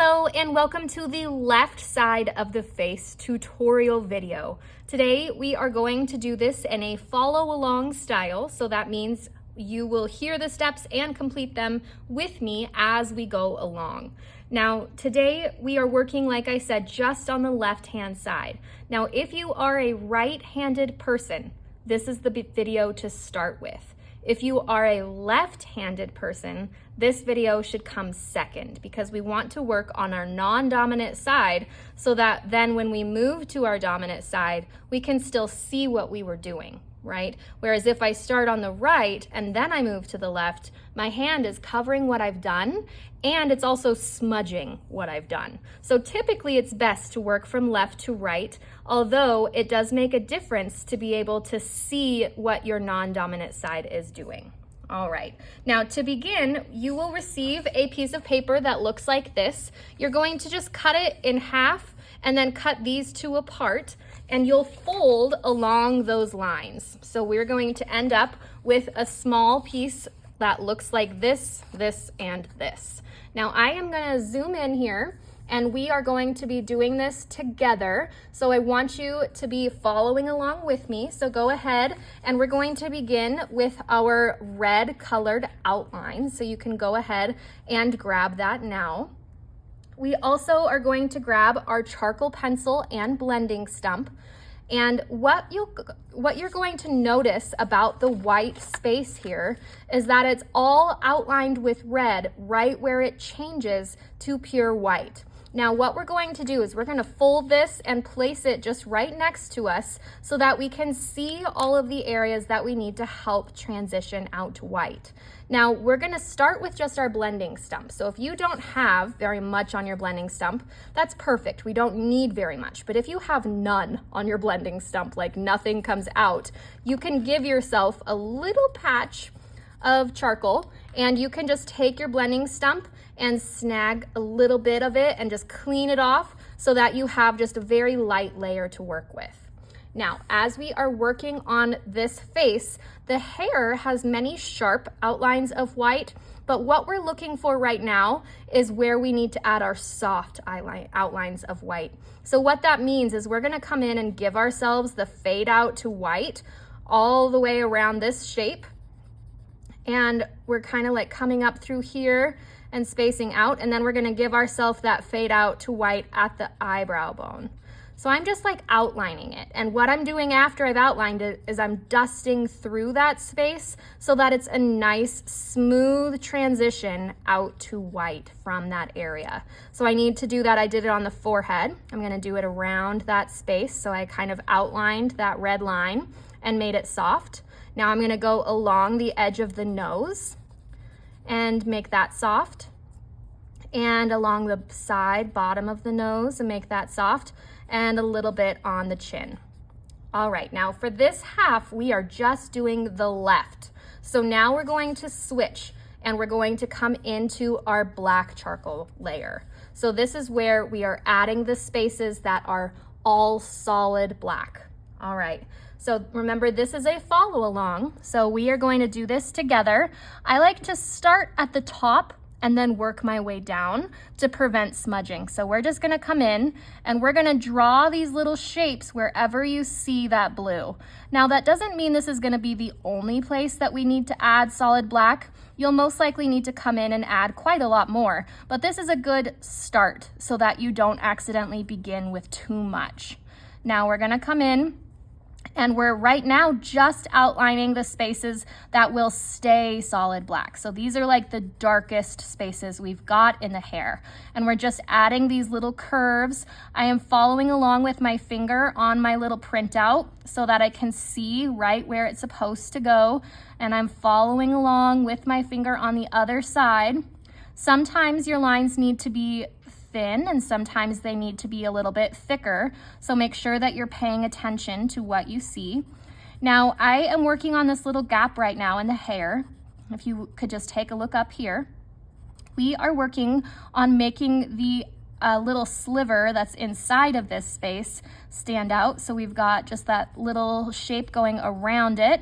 Hello and welcome to the left side of the face tutorial video. Today we are going to do this in a follow along style, so that means you will hear the steps and complete them with me as we go along. Now today we are working, like I said, just on the left hand side. Now if you are a right-handed person, this is the video to start with. If you are a left-handed person, this video should come second because we want to work on our non-dominant side so that then when we move to our dominant side, we can still see what we were doing, right? Whereas if I start on the right and then I move to the left, my hand is covering what I've done and it's also smudging what I've done. So typically it's best to work from left to right, although it does make a difference to be able to see what your non-dominant side is doing. All right, now to begin, you will receive a piece of paper that looks like this. You're going to just cut it in half and then cut these two apart, and you'll fold along those lines. So we're going to end up with a small piece that looks like this, this, and this. Now I am gonna zoom in here and we are going to be doing this together. So I want you to be following along with me. So go ahead and we're going to begin with our red colored outline. So you can go ahead and grab that now. We also are going to grab our charcoal pencil and blending stump. And what you're going to notice about the white space here is that it's all outlined with red right where it changes to pure white. Now what we're going to do is we're going to fold this and place it just right next to us so that we can see all of the areas that we need to help transition out to white. Now we're going to start with just our blending stump. So if you don't have very much on your blending stump, that's perfect. We don't need very much. But if you have none on your blending stump, like nothing comes out, you can give yourself a little patch of charcoal and you can just take your blending stump and snag a little bit of it and just clean it off so that you have just a very light layer to work with. Now, as we are working on this face, the hair has many sharp outlines of white, but what we're looking for right now is where we need to add our soft outlines of white. So what that means is we're gonna come in and give ourselves the fade out to white all the way around this shape. And we're kind of like coming up through here and spacing out, and then we're gonna give ourselves that fade out to white at the eyebrow bone. So I'm just like outlining it. And what I'm doing after I've outlined it is I'm dusting through that space so that it's a nice, smooth transition out to white from that area. So I need to do that. I did it on the forehead. I'm gonna do it around that space. So I kind of outlined that red line and made it soft. Now I'm gonna go along the edge of the nose and make that soft, and along the side bottom of the nose and make that soft, and a little bit on the chin. All right, now for this half, we are just doing the left. So now we're going to switch and we're going to come into our black charcoal layer. So this is where we are adding the spaces that are all solid black. All right. So remember, this is a follow along. So we are going to do this together. I like to start at the top and then work my way down to prevent smudging. So we're just gonna come in and we're gonna draw these little shapes wherever you see that blue. Now that doesn't mean this is gonna be the only place that we need to add solid black. You'll most likely need to come in and add quite a lot more, but this is a good start so that you don't accidentally begin with too much. Now we're gonna come in and we're right now just outlining the spaces that will stay solid black. So these are like the darkest spaces we've got in the hair. And we're just adding these little curves. I am following along with my finger on my little printout so that I can see right where it's supposed to go. And I'm following along with my finger on the other side. Sometimes your lines need to be thin and sometimes they need to be a little bit thicker. So make sure that you're paying attention to what you see. Now I am working on this little gap right now in the hair. If you could just take a look up here. We are working on making the little sliver that's inside of this space stand out. So we've got just that little shape going around it.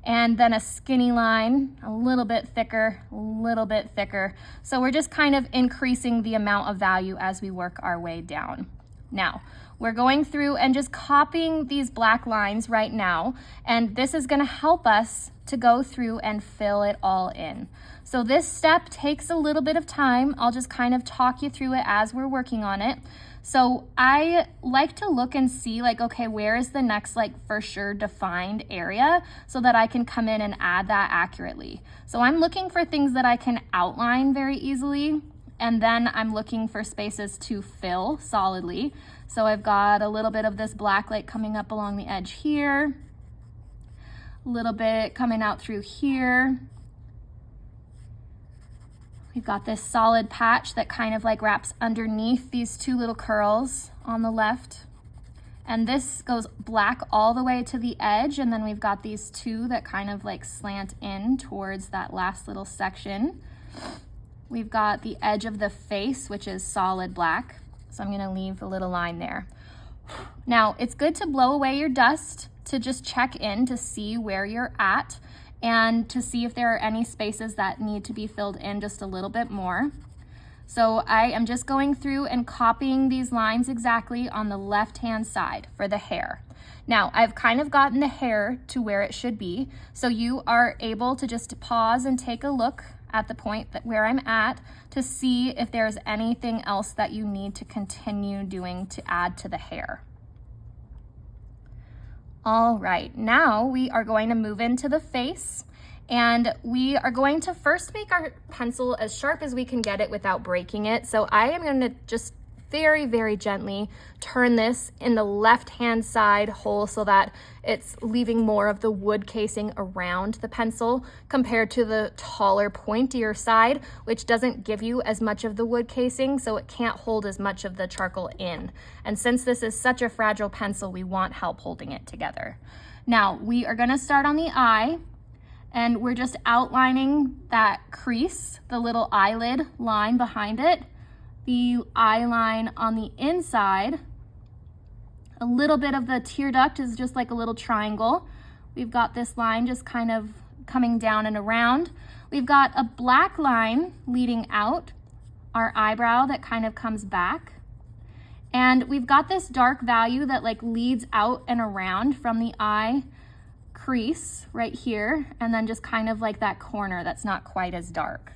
and then a skinny line, a little bit thicker, a little bit thicker. So we're just kind of increasing the amount of value as we work our way down. Now, we're going through and just copying these black lines right now, and this is gonna help us to go through and fill it all in. So this step takes a little bit of time. I'll just kind of talk you through it as we're working on it. So I like to look and see like, okay, where is the next like for sure defined area so that I can come in and add that accurately. So I'm looking for things that I can outline very easily, and then I'm looking for spaces to fill solidly. So I've got a little bit of this black light coming up along the edge here, a little bit coming out through here. We've got this solid patch that kind of like wraps underneath these two little curls on the left. And this goes black all the way to the edge, and then we've got these two that kind of like slant in towards that last little section. We've got the edge of the face, which is solid black. So I'm gonna leave a little line there. Now, it's good to blow away your dust to just check in to see where you're at and to see if there are any spaces that need to be filled in just a little bit more. So I am just going through and copying these lines exactly on the left-hand side for the hair. Now, I've kind of gotten the hair to where it should be, so you are able to just pause and take a look at the point where I'm at to see if there's anything else that you need to continue doing to add to the hair. All right, now we are going to move into the face, and we are going to first make our pencil as sharp as we can get it without breaking it. So I am going to just very, very gently turn this in the left-hand side hole so that it's leaving more of the wood casing around the pencil compared to the taller, pointier side, which doesn't give you as much of the wood casing, so it can't hold as much of the charcoal in. And since this is such a fragile pencil, we want help holding it together. Now, we are gonna start on the eye, and we're just outlining that crease, the little eyelid line behind it, the eye line on the inside. A little bit of the tear duct is just like a little triangle. We've got this line just kind of coming down and around. We've got a black line leading out, our eyebrow that kind of comes back. And we've got this dark value that like leads out and around from the eye crease right here, and then just kind of like that corner that's not quite as dark.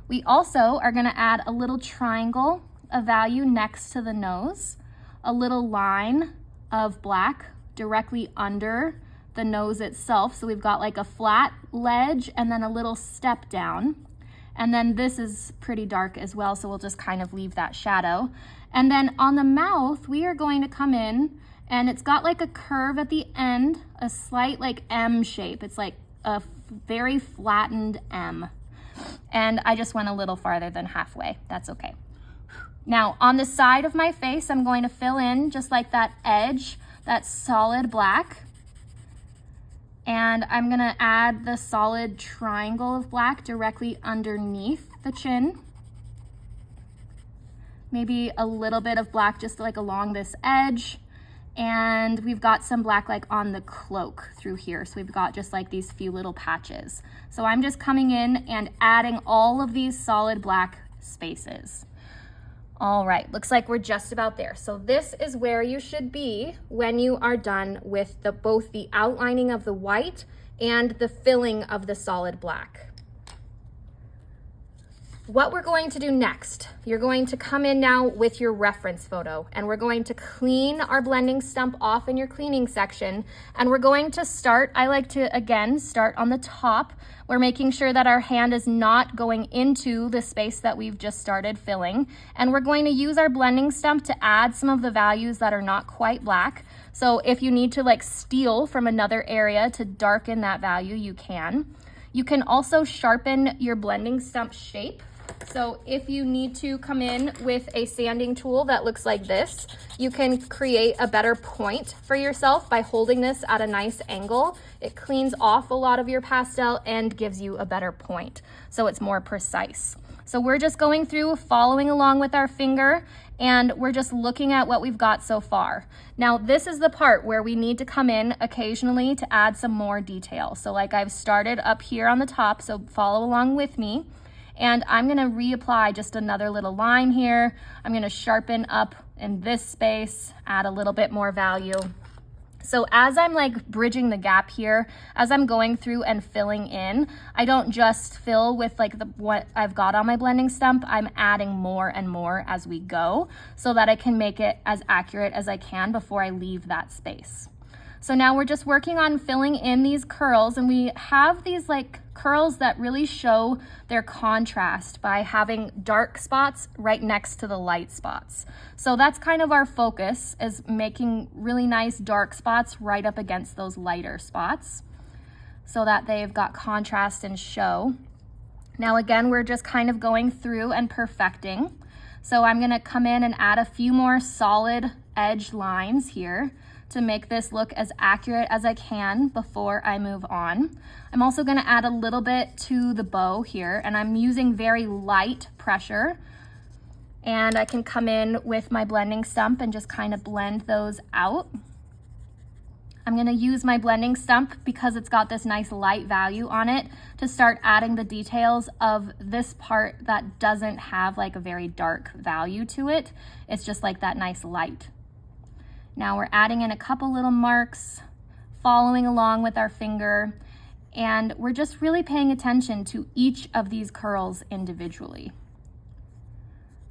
We also are gonna add a little triangle of value next to the nose, a little line of black directly under the nose itself. So we've got like a flat ledge and then a little step down. And then this is pretty dark as well, so we'll just kind of leave that shadow. And then on the mouth, we are going to come in, and it's got like a curve at the end, a slight like M shape. It's like a very flattened M. And I just went a little farther than halfway. That's okay. Now, on the side of my face, I'm going to fill in just like that edge, that solid black. And I'm gonna add the solid triangle of black directly underneath the chin. Maybe a little bit of black just like along this edge. And we've got some black like on the cloak through here. So we've got just like these few little patches. So I'm just coming in and adding all of these solid black spaces. All right, looks like we're just about there. So this is where you should be when you are done with both the outlining of the white and the filling of the solid black. What we're going to do next, you're going to come in now with your reference photo, and we're going to clean our blending stump off in your cleaning section, and we're going to start, I like to again start on the top. We're making sure that our hand is not going into the space that we've just started filling, and we're going to use our blending stump to add some of the values that are not quite black. So if you need to like steal from another area to darken that value, you can. You can also sharpen your blending stump shape. So if you need to come in with a sanding tool that looks like this, you can create a better point for yourself by holding this at a nice angle. It cleans off a lot of your pastel and gives you a better point, so it's more precise. So we're just going through, following along with our finger, and we're just looking at what we've got so far. Now, this is the part where we need to come in occasionally to add some more detail. So like I've started up here on the top, so follow along with me. And I'm gonna reapply just another little line here. I'm gonna sharpen up in this space, add a little bit more value. So as I'm like bridging the gap here, as I'm going through and filling in, I don't just fill with like what I've got on my blending stump. I'm adding more and more as we go so that I can make it as accurate as I can before I leave that space. So now we're just working on filling in these curls, and we have these like curls that really show their contrast by having dark spots right next to the light spots. So that's kind of our focus, is making really nice dark spots right up against those lighter spots so that they've got contrast and show. Now again, we're just kind of going through and perfecting. So I'm gonna come in and add a few more solid edge lines here to make this look as accurate as I can before I move on. I'm also gonna add a little bit to the bow here, and I'm using very light pressure. And I can come in with my blending stump and just kind of blend those out. I'm gonna use my blending stump because it's got this nice light value on it to start adding the details of this part that doesn't have like a very dark value to it. It's just like that nice light. Now we're adding in a couple little marks, following along with our finger, and we're just really paying attention to each of these curls individually.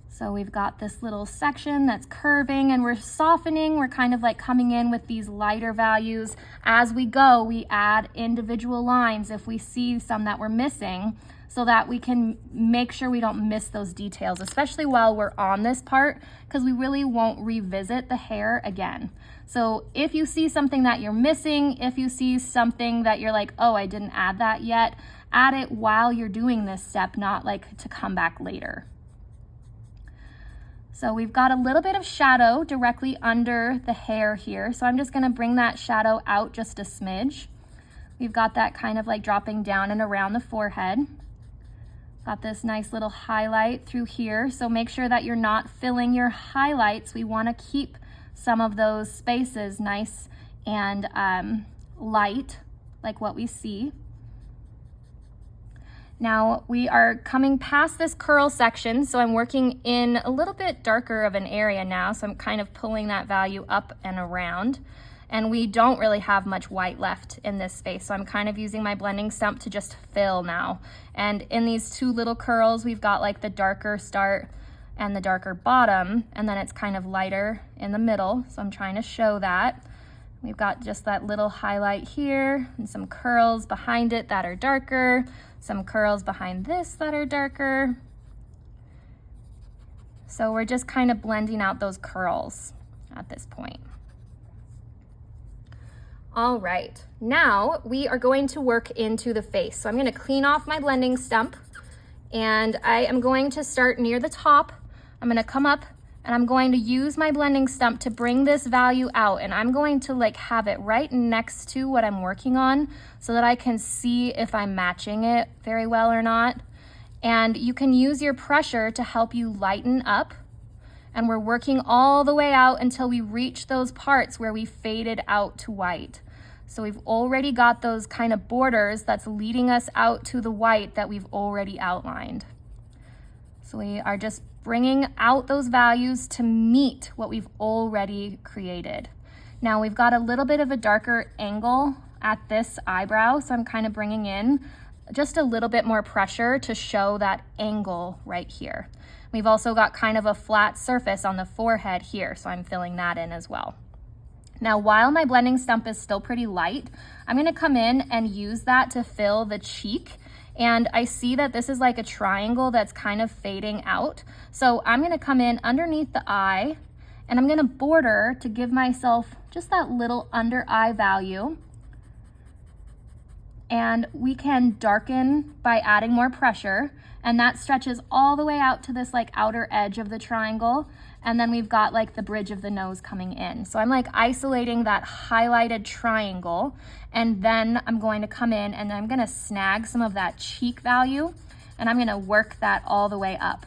So we've got this little section that's curving and we're softening. We're kind of like coming in with these lighter values. As we go, we add individual lines if we see some that we're missing, so that we can make sure we don't miss those details, especially while we're on this part, because we really won't revisit the hair again. So if you see something that you're missing, if you see something that you're like, oh, I didn't add that yet, add it while you're doing this step, not like to come back later. So we've got a little bit of shadow directly under the hair here. So I'm just gonna bring that shadow out just a smidge. We've got that kind of like dropping down and around the forehead. Got this nice little highlight through here. So make sure that you're not filling your highlights. We wanna keep some of those spaces nice and light, like what we see. Now we are coming past this curl section, so I'm working in a little bit darker of an area now, so I'm kind of pulling that value up and around. And we don't really have much white left in this space, so I'm kind of using my blending stump to just fill now. And in these two little curls, we've got like the darker start and the darker bottom, and then it's kind of lighter in the middle, so I'm trying to show that. We've got just that little highlight here and some curls behind it that are darker, some curls behind this that are darker. So we're just kind of blending out those curls at this point. All right, now we are going to work into the face. So I'm gonna clean off my blending stump, and I am going to start near the top. I'm gonna come up and I'm going to use my blending stump to bring this value out, and I'm going to like have it right next to what I'm working on so that I can see if I'm matching it very well or not. And you can use your pressure to help you lighten up. And we're working all the way out until we reach those parts where we faded out to white. So we've already got those kind of borders that's leading us out to the white that we've already outlined. So we are just bringing out those values to meet what we've already created. Now we've got a little bit of a darker angle at this eyebrow, so I'm kind of bringing in just a little bit more pressure to show that angle right here. We've also got kind of a flat surface on the forehead here, so I'm filling that in as well. Now, while my blending stump is still pretty light, I'm gonna come in and use that to fill the cheek. And I see that this is like a triangle that's kind of fading out. So I'm gonna come in underneath the eye, and I'm gonna border to give myself just that little under eye value. And we can darken by adding more pressure, and that stretches all the way out to this like outer edge of the triangle. And then we've got like the bridge of the nose coming in. So I'm like isolating that highlighted triangle, and then I'm going to come in and I'm gonna snag some of that cheek value, and I'm gonna work that all the way up.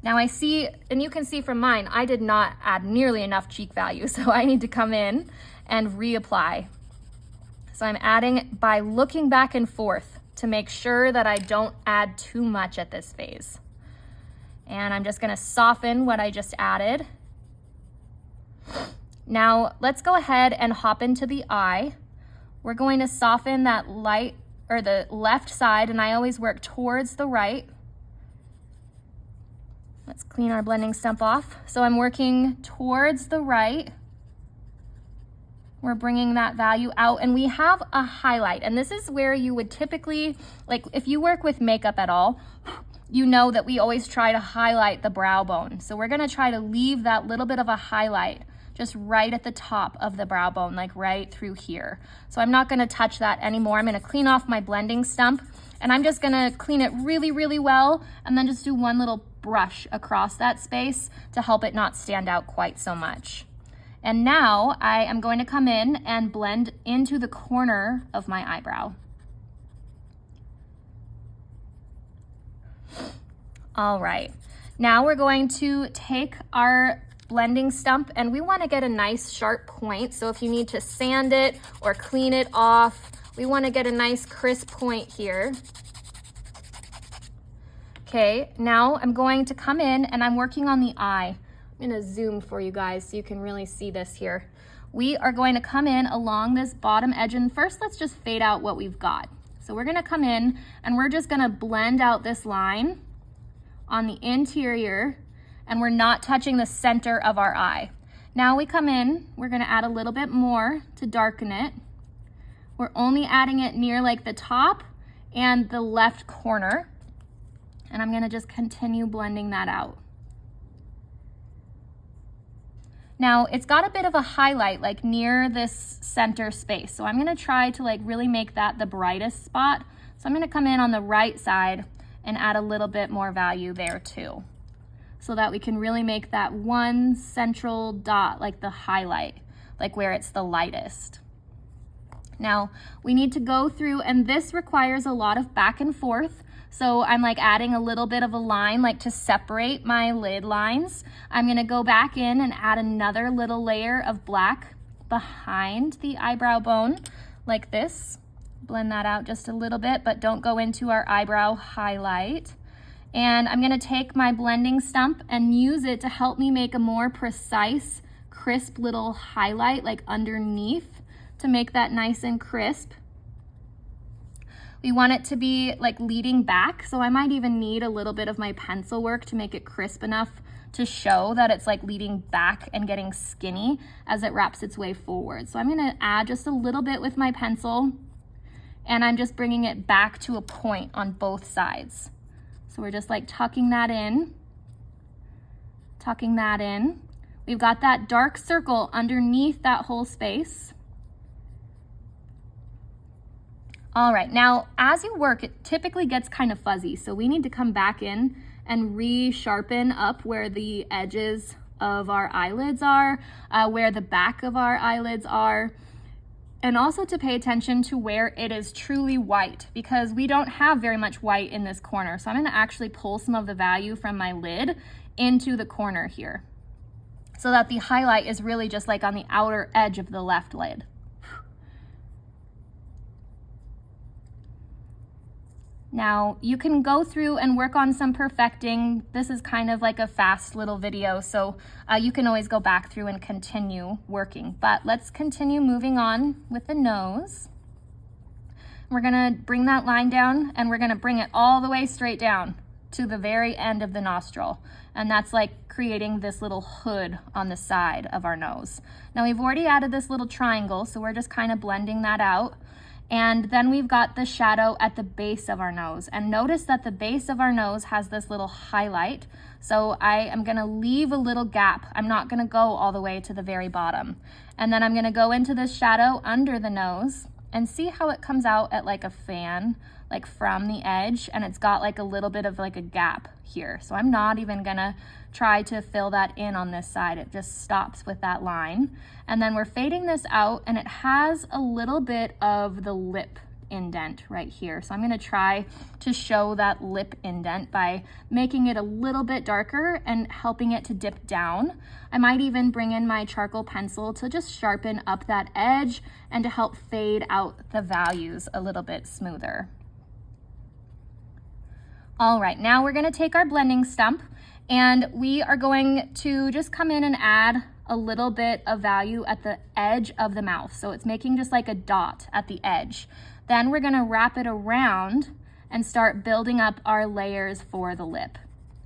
Now I see, and you can see from mine, I did not add nearly enough cheek value, so I need to come in and reapply. So I'm adding by looking back and forth to make sure that I don't add too much at this phase. And I'm just gonna soften what I just added. Now let's go ahead and hop into the eye. We're going to soften that light, or the left side, and I always work towards the right. Let's clean our blending stump off. So I'm working towards the right. We're bringing that value out, and we have a highlight. And this is where you would typically, like if you work with makeup at all, you know that we always try to highlight the brow bone. So we're gonna try to leave that little bit of a highlight just right at the top of the brow bone, like right through here. So I'm not gonna touch that anymore. I'm gonna clean off my blending stump, and I'm just gonna clean it really, really well, and then just do one little brush across that space to help it not stand out quite so much. And now I am going to come in and blend into the corner of my eyebrow. All right, now we're going to take our blending stump, and we want to get a nice sharp point. So if you need to sand it or clean it off, we want to get a nice crisp point here. Okay, now I'm going to come in and I'm working on the eye. I'm gonna zoom for you guys so you can really see this here. We are going to come in along this bottom edge, and first let's just fade out what we've got. So we're gonna come in and we're just gonna blend out this line on the interior, and we're not touching the center of our eye. Now we come in, we're gonna add a little bit more to darken it. We're only adding it near like the top and the left corner. And I'm gonna just continue blending that out. Now it's got a bit of a highlight like near this center space. So I'm gonna try to like really make that the brightest spot. So I'm gonna come in on the right side and add a little bit more value there too, so that we can really make that one central dot like the highlight, like where it's the lightest. Now we need to go through, and this requires a lot of back and forth. So I'm like adding a little bit of a line like to separate my lid lines. I'm gonna go back in and add another little layer of black behind the eyebrow bone like this. Blend that out just a little bit, but don't go into our eyebrow highlight. And I'm gonna take my blending stump and use it to help me make a more precise, crisp little highlight like underneath to make that nice and crisp. We want it to be like leading back, so I might even need a little bit of my pencil work to make it crisp enough to show that it's like leading back and getting skinny as it wraps its way forward. So I'm gonna add just a little bit with my pencil, and I'm just bringing it back to a point on both sides. So we're just like tucking that in, tucking that in. We've got that dark circle underneath that whole space. All right, now as you work, it typically gets kind of fuzzy, so we need to come back in and re-sharpen up where the edges of our eyelids are, where the back of our eyelids are, and also to pay attention to where it is truly white, because we don't have very much white in this corner. So I'm gonna actually pull some of the value from my lid into the corner here, so that the highlight is really just like on the outer edge of the left lid. Now you can go through and work on some perfecting. This is kind of like a fast little video, so you can always go back through and continue working. But let's continue moving on with the nose. We're gonna bring that line down, and we're gonna bring it all the way straight down to the very end of the nostril. And that's like creating this little hood on the side of our nose. Now we've already added this little triangle, so we're just kind of blending that out. And then we've got the shadow at the base of our nose. And notice that the base of our nose has this little highlight. So I am gonna leave a little gap. I'm not gonna go all the way to the very bottom. And then I'm gonna go into this shadow under the nose and see how it comes out at like a fan, like from the edge. And it's got like a little bit of like a gap here. So I'm not even gonna try to fill that in on this side. It just stops with that line. And then we're fading this out, and it has a little bit of the lip indent right here. So I'm gonna try to show that lip indent by making it a little bit darker and helping it to dip down. I might even bring in my charcoal pencil to just sharpen up that edge and to help fade out the values a little bit smoother. All right, now we're gonna take our blending stump and we are going to just come in and add a little bit of value at the edge of the mouth. So it's making just like a dot at the edge. Then we're gonna wrap it around and start building up our layers for the lip.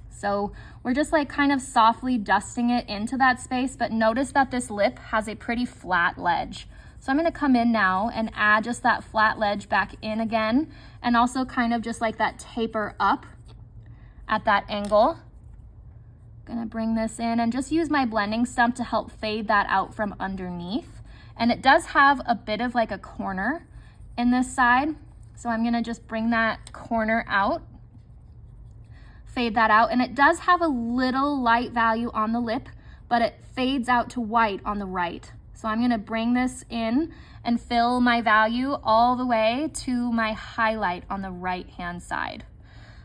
So we're just like kind of softly dusting it into that space, but notice that this lip has a pretty flat ledge. So I'm gonna come in now and add just that flat ledge back in again, and also kind of just like that taper up at that angle. Gonna bring this in and just use my blending stump to help fade that out from underneath. And it does have a bit of like a corner in this side. So I'm gonna just bring that corner out, fade that out. And it does have a little light value on the lip, but it fades out to white on the right. So I'm gonna bring this in and fill my value all the way to my highlight on the right-hand side.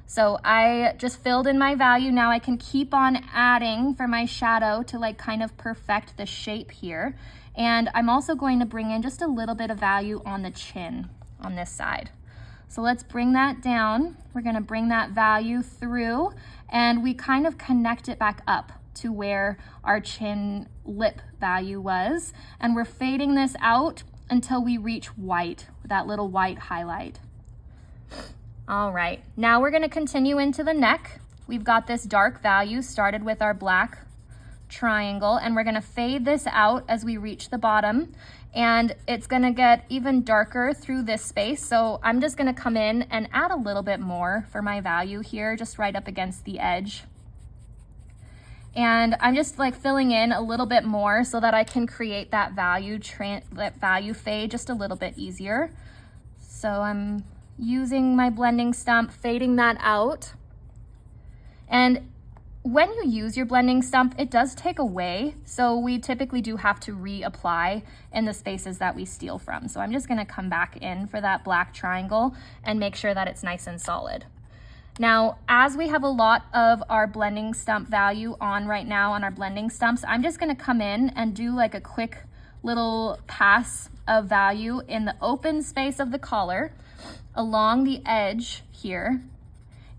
So I just filled in my value. Now I can keep on adding for my shadow to like kind of perfect the shape here. And I'm also going to bring in just a little bit of value on the chin on this side. So let's bring that down. We're gonna bring that value through and we kind of connect it back up to where our chin lip value was. And we're fading this out until we reach white, that little white highlight. All right, now we're gonna continue into the neck. We've got this dark value started with our black triangle, and we're gonna fade this out as we reach the bottom, and it's gonna get even darker through this space. So I'm just gonna come in and add a little bit more for my value here, just right up against the edge. And I'm just like filling in a little bit more so that I can create that value fade just a little bit easier. So I'm using my blending stump, fading that out. And when you use your blending stump, it does take away. So we typically do have to reapply in the spaces that we steal from. So I'm just gonna come back in for that black triangle and make sure that it's nice and solid. Now, as we have a lot of our blending stump value on right now on our blending stumps, I'm just gonna come in and do like a quick little pass of value in the open space of the collar along the edge here,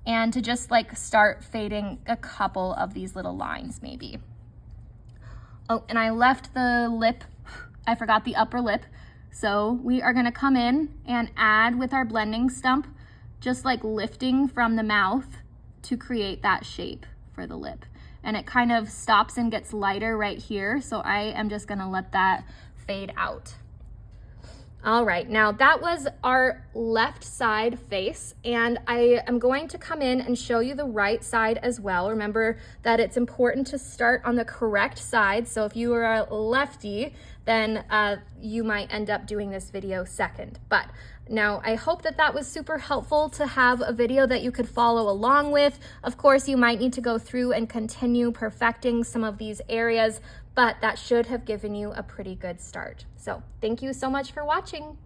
and to just like start fading a couple of these little lines maybe. Oh, and I left the lip, I forgot the upper lip. So we are gonna come in and add with our blending stump, just like lifting from the mouth to create that shape for the lip. And it kind of stops and gets lighter right here. So I am just gonna let that fade out. All right, now that was our left side face, and I am going to come in and show you the right side as well. Remember that it's important to start on the correct side. So if you are a lefty, then you might end up doing this video second. But now I hope that that was super helpful to have a video that you could follow along with. Of course, you might need to go through and continue perfecting some of these areas, but that should have given you a pretty good start. So thank you so much for watching.